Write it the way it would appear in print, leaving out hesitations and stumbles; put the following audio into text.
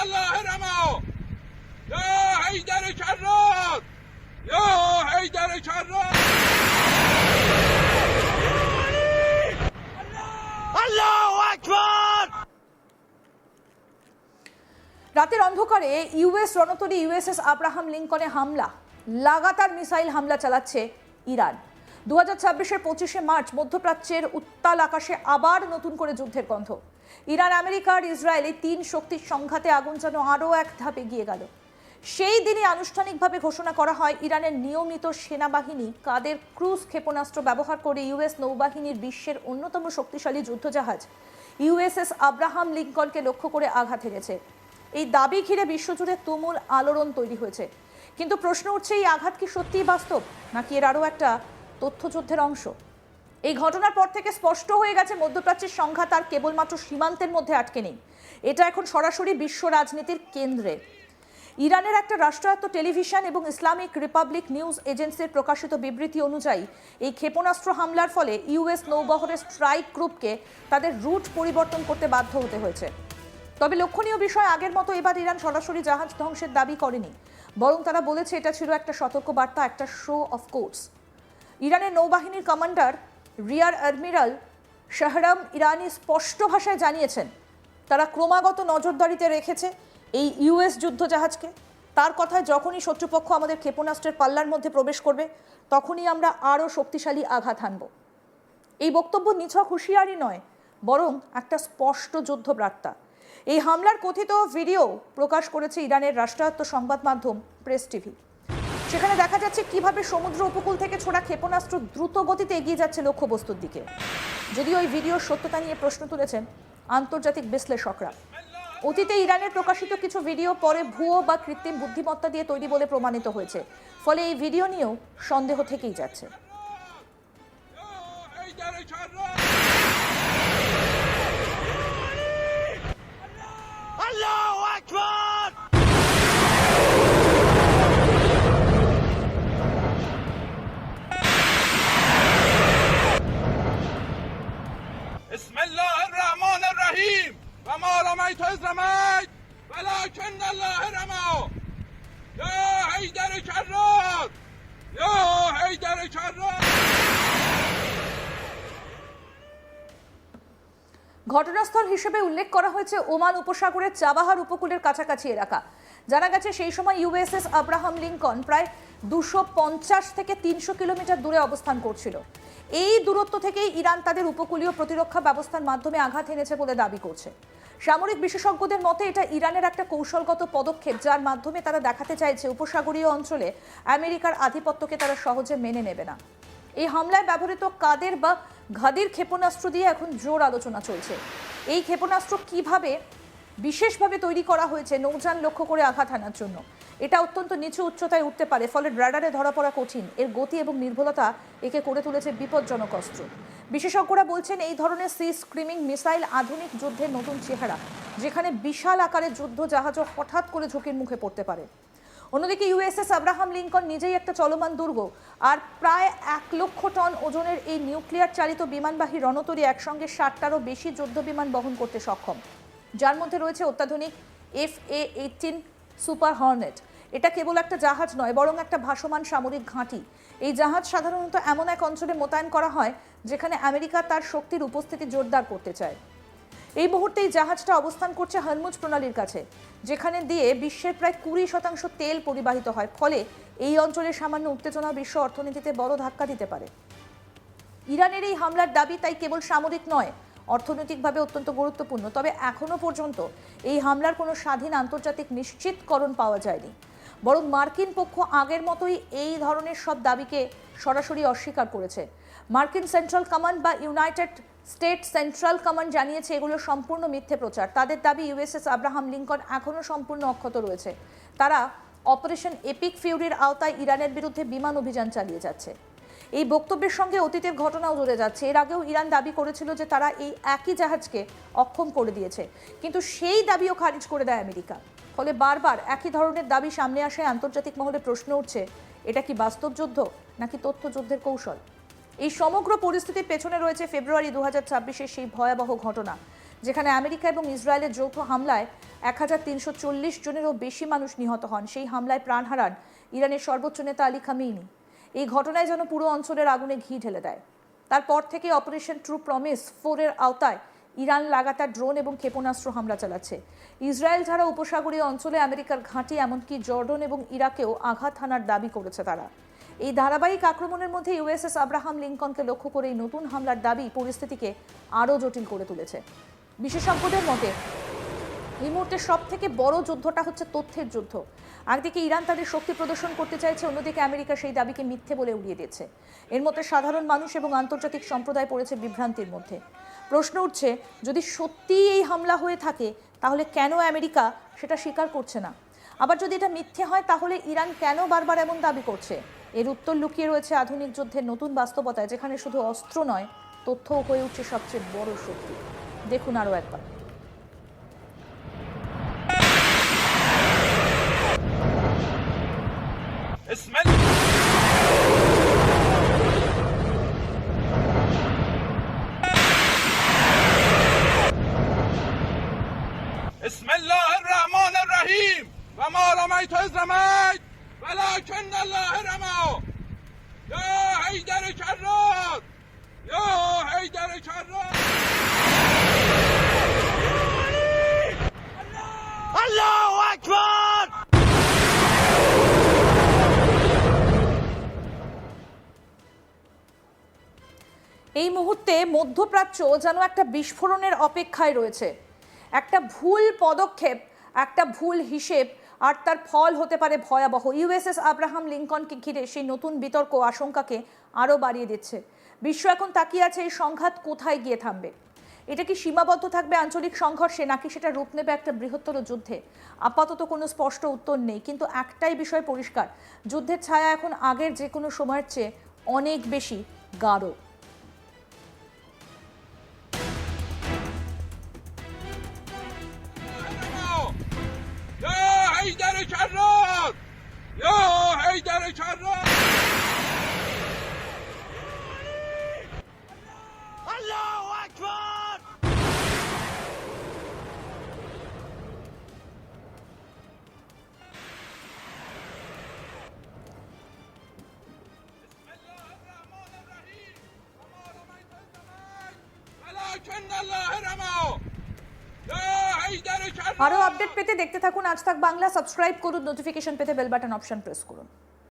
الله رمى يا حيدر شرار يا حيدر شرار الله أكبر। রাতের অন্ধকারে US রণতরী USS Abraham লিঙ্কনে হামলা, লাগাতার মিসাইল হামলা চালাচ্ছে ইরান। 2026-এর 25শে মার্চ মধ্যপ্রাচ্যের উত্তাল আকাশে আবার নতুন করে যুদ্ধের গন্ধ। ইরান, আমেরিকা আর ইসরায়েল এই তিন শক্তির সংঘাতে আগুন যেন আরও এক ধাপ এগিয়ে গেল। সেই দিনই আনুষ্ঠানিকভাবে ঘোষণা করা হয় ইরানের নিয়মিত সেনাবাহিনী কাদের ক্রুজ ক্ষেপণাস্ত্র ব্যবহার করে ইউএস নৌবাহিনীর বিশ্বের অন্যতম শক্তিশালী যুদ্ধজাহাজ ইউএসএস আব্রাহাম লিঙ্কনকে লক্ষ্য করে আঘাত হেনেছে। এই দাবি ঘিরে বিশ্বজুড়ে তুমুল আলোড়ন তৈরি হয়েছে। কিন্তু প্রশ্ন উঠছে, এই আঘাত কি সত্যিই বাস্তব, নাকি এর আরও একটা তথ্যযুদ্ধের অংশ? এই ঘটনার পর থেকে স্পষ্ট হয়ে গেছে মধ্যপ্রাচ্যের সংঘাত আর কেবলমাত্র সীমান্তের মধ্যে আটকে নেই, এটা এখন সরাসরি বিশ্ব রাজনীতির কেন্দ্রে। ইরানের একটা রাষ্ট্রায়ত্ত টেলিভিশন এবং ইসলামিক রিপাবলিক নিউজ এজেন্সির প্রকাশিত বিবৃতি অনুযায়ী এই ক্ষেপণাস্ত্র হামলার ফলে ইউএস নৌবহরের স্ট্রাইক গ্রুপকে তাদের রুট পরিবর্তন করতে বাধ্য হতে হয়েছে। তবে লক্ষণীয় বিষয়, আগের মতো এবার ইরান সরাসরি জাহাজ ধ্বংসের দাবি করেনি, বরং তারা বলেছে এটা ছিল একটা সতর্কবার্তা, একটা শো অফ কোর্স। ইরানের নৌবাহিনীর কমান্ডার রিয়ার অ্যাডমিরাল শাহরাম ইরানি স্পষ্ট ভাষায় জানিয়েছেন তারা ক্রমাগত নজরদারিতে রেখেছে এই ইউএস যুদ্ধজাহাজকে। তার কথায়, যখনই শত্রুপক্ষ আমাদের ক্ষেপণাস্ত্রের পাল্লার মধ্যে প্রবেশ করবে তখনই আমরা আরও শক্তিশালী আঘাত হানব। এই বক্তব্য নিছক হুঁশিয়ারি নয়, বরং একটা স্পষ্ট যুদ্ধবার্তা। এই হামলার কথিত ভিডিও প্রকাশ করেছে ইরানের রাষ্ট্রায়ত্ত সংবাদ মাধ্যম প্রেস টিভি। সেখানে দেখা যাচ্ছে কিভাবে সমুদ্র উপকূল থেকে ছোড়া ক্ষেপণাস্ত্র দ্রুত গতিতে এগিয়ে যাচ্ছে লক্ষ্যবস্তুর দিকে। যদিও এই ভিডিওর সত্যতা নিয়ে প্রশ্ন তুলেছেন আন্তর্জাতিক বিশ্লেষকরা। অতীতে ইরানের প্রকাশিত কিছু ভিডিও পরে ভুয়ো বা কৃত্রিম বুদ্ধিমত্তা দিয়ে তৈরি বলে প্রমাণিত হয়েছে, ফলে এই ভিডিও নিয়েও সন্দেহ থেকেই যাচ্ছে। بسم الله الرحمن الرحيم وما رميت إذ رميت ولكن الله رمى يا حيدر شرار يا حيدر شرار। ঘটনাস্থল হিসেবে উল্লেখ করা হয়েছে ওমান উপসাগরের চাবাহার উপকূলের কাছাকাছি এলাকা। জানা গেছে সেই সময় ইউএসএস আব্রাহাম লিঙ্কন প্রায় 250 থেকে 300 কিলোমিটার দূরে অবস্থান করছিল। এই দূরত্ব থেকেই ইরান তাদের উপকূলীয় প্রতিরক্ষা ব্যবস্থার মাধ্যমে আঘাত এনেছে বলে দাবি করছে। সামরিক বিশেষজ্ঞদের মতে এটা ইরানের একটা কৌশলগত পদক্ষেপ, যার মাধ্যমে তারা দেখাতে চাইছে উপসাগরীয় অঞ্চলে আমেরিকার আধিপত্যকে তারা সহজে মেনে নেবে না। এই হামলায় ব্যবহৃত কাদের বা ঘাদির ক্ষেপণাস্ত্র দিয়ে এখন জোর আলোচনা চলছে। এই ক্ষেপণাস্ত্র কিভাবে বিশেষভাবে তৈরি করা হয়েছে নৌযান লক্ষ্য করে আঘাত হানার জন্য। এটা অত্যন্ত নিচু উচ্চতায় উঠতে পারে, ফলে রাডারে ধরা পড়া কঠিন। এর গতি এবং নির্ভুলতা একে করে তুলেছে বিপজ্জনক অস্ত্র। বিশেষজ্ঞরা বলছেন এই ধরনের সি স্ক্রিমিং মিসাইল আধুনিক যুদ্ধের নতুন চেহারা, যেখানে বিশাল আকারের যুদ্ধ জাহাজও হঠাৎ করে ঝুঁকির মুখে পড়তে পারে। অন্যদিকে ইউএসএস আব্রাহাম লিঙ্কন নিজেই একটা চলমান দুর্গ, আর প্রায় 1 লক্ষ টন ওজনের এই নিউক্লিয়ার চালিত বিমানবাহী রণতরী একসঙ্গে 60টারও বেশি যুদ্ধ বিমান বহন করতে সক্ষম, যার মধ্যে রয়েছে অত্যাধুনিক FA-18 সুপার হর্নেট। এটা কেবল একটা জাহাজ নয়, বরং একটা ভাসমান সামরিক ঘাঁটি। এই জাহাজ সাধারণত এমন এক অঞ্চলে মোতায়েন করা হয় যেখানে আমেরিকা তার শক্তির উপস্থিতি জোরদার করতে চায়। এই মুহূর্তে এই জাহাজটা অবস্থান করছে হরমুজ প্রণালীর কাছে, যেখানে দিয়ে বিশ্বের প্রায় 20% তেল পরিবাহিত হয়। ফলে এই অঞ্চলের সামান্য উত্তেজনা বিশ্ব অর্থনীতিতে বড় ধাক্কা দিতে পারে। ইরানের এই হামলার দাবি তাই কেবল সামরিক নয়, অর্থনৈতিকভাবে অত্যন্ত গুরুত্বপূর্ণ। তবে এখনো পর্যন্ত এই হামলার কোনো স্বাধীন আন্তর্জাতিক নিশ্চিতকরণ পাওয়া যায়নি, বরং মার্কিন পক্ষ আগের মতোই এই ধরনের সব দাবিকে সরাসরি অস্বীকার করেছে। মার্কিন সেন্ট্রাল কমান্ড বা ইউনাইটেড স্টেট সেন্ট্রাল কমান্ড জানিয়েছে এগুলো সম্পূর্ণ মিথ্যে প্রচার। তাদের দাবি ইউএসএস আব্রাহাম লিঙ্কন এখনও সম্পূর্ণ অক্ষত রয়েছে। তারা অপারেশন এপিক ফিউরির আওতায় ইরানের বিরুদ্ধে বিমান অভিযান চালিয়ে যাচ্ছে। এই বক্তব্যের সঙ্গে অতীতের ঘটনাও জুড়ে যাচ্ছে। এর আগেও ইরান দাবি করেছিল যে তারা এই একই জাহাজকে অক্ষম করে দিয়েছে, কিন্তু সেই দাবিও খারিজ করে দেয় আমেরিকা। ফলে বারবার একই ধরনের দাবি সামনে আসে। আন্তর্জাতিক মহলে প্রশ্ন উঠছে, এটা কি বাস্তব যুদ্ধ নাকি তথ্য যুদ্ধের কৌশল? এই সমগ্র পরিস্থিতির পেছনে রয়েছে ফেব্রুয়ারি 2026-এর সেই ভয়াবহ ঘটনা, যেখানে আমেরিকা এবং ইসরায়েলের যৌথ হামলায় 1340 জনেরও বেশি মানুষ নিহত হন। সেই হামলায় প্রাণ হারান ইরানের সর্বোচ্চ নেতা আলী খামেনি। এই ঘটনায় যেন পুরো অঞ্চলের আগুনে ঘি ঢেলে দেয়। তারপর থেকে অপারেশন ট্রু প্রমিস 4 এর আওতায় ইরান লাগাতার ড্রোন এবং ক্ষেপণাস্ত্র হামলা চালাচ্ছে। ইসরায়েল ছাড়া উপসাগরীয় অঞ্চলে আমেরিকার ঘাঁটি, এমনকি জর্ডন এবং ইরাকেও আঘাত হানার দাবি করেছে তারা। এই ধারাবাহিক আক্রমণের মধ্যে ইউএসএস আব্রাহাম লিঙ্কনকে লক্ষ্য করে এই নতুন হামলার দাবি পরিস্থিতিকে আরও জটিল করে তুলেছে। বিশেষজ্ঞদের মতে এই মুহূর্তে সব থেকে বড় যুদ্ধটা হচ্ছে তথ্যের যুদ্ধ। একদিকে ইরান তাদের শক্তি প্রদর্শন করতে চাইছে, অন্যদিকে আমেরিকা সেই দাবিকে মিথ্যে বলে উড়িয়ে দিচ্ছে। এর মধ্যে সাধারণ মানুষ এবং আন্তর্জাতিক সম্প্রদায় পড়েছে বিভ্রান্তির মধ্যে। প্রশ্ন উঠছে, যদি সত্যিই এই হামলা হয়ে থাকে তাহলে কেন আমেরিকা সেটা স্বীকার করছে না? আবার যদি এটা মিথ্যে হয় তাহলে ইরান কেন বারবার এমন দাবি করছে? এর উত্তর লুকিয়ে রয়েছে আধুনিক যুদ্ধের নতুন বাস্তবতায়, যেখানে শুধু অস্ত্র নয়, তথ্যও হয়ে উঠছে সবচেয়ে বড় শক্তি। দেখুন আরও একবার। بسم الله الرحمن الرحیم و ما رمیت اذ رمیت ولکن الله رمی یا حیدر کرار یا حیدر کرار الله اکبر এই মুহূর্তে মধ্যপ্রাচ্য যেন একটা বিস্ফোরণের অপেক্ষায় রয়েছে। একটা ভুল পদক্ষেপ, একটা ভুল হিসেব, আর তার ফল হতে পারে ভয়াবহ। ইউএসএস আব্রাহাম লিঙ্কনকে ঘিরে সেই নতুন বিতর্ক আশঙ্কাকে আরও বাড়িয়ে দিচ্ছে। বিশ্ব এখন তাকিয়ে আছে এই সংঘাত কোথায় গিয়ে থামবে। এটা কি সীমাবদ্ধ থাকবে আঞ্চলিক সংঘর্ষে, নাকি সেটা রূপ নেবে একটা বৃহত্তর যুদ্ধে? আপাতত কোনো স্পষ্ট উত্তর নেই, কিন্তু একটাই বিষয় পরিষ্কার, যুদ্ধের ছায়া এখন আগের যে কোনো সময়ের চেয়ে অনেক বেশি গাঢ়। حیدر کرار یا حیدر کرار الله اکبر ولكن الله رمى আরও আপডেট পেতে দেখতে থাকুন আজ তাক বাংলা। সাবস্ক্রাইব করুন, নোটিফিকেশন পেতে বেল বাটন অপশন প্রেস করুন।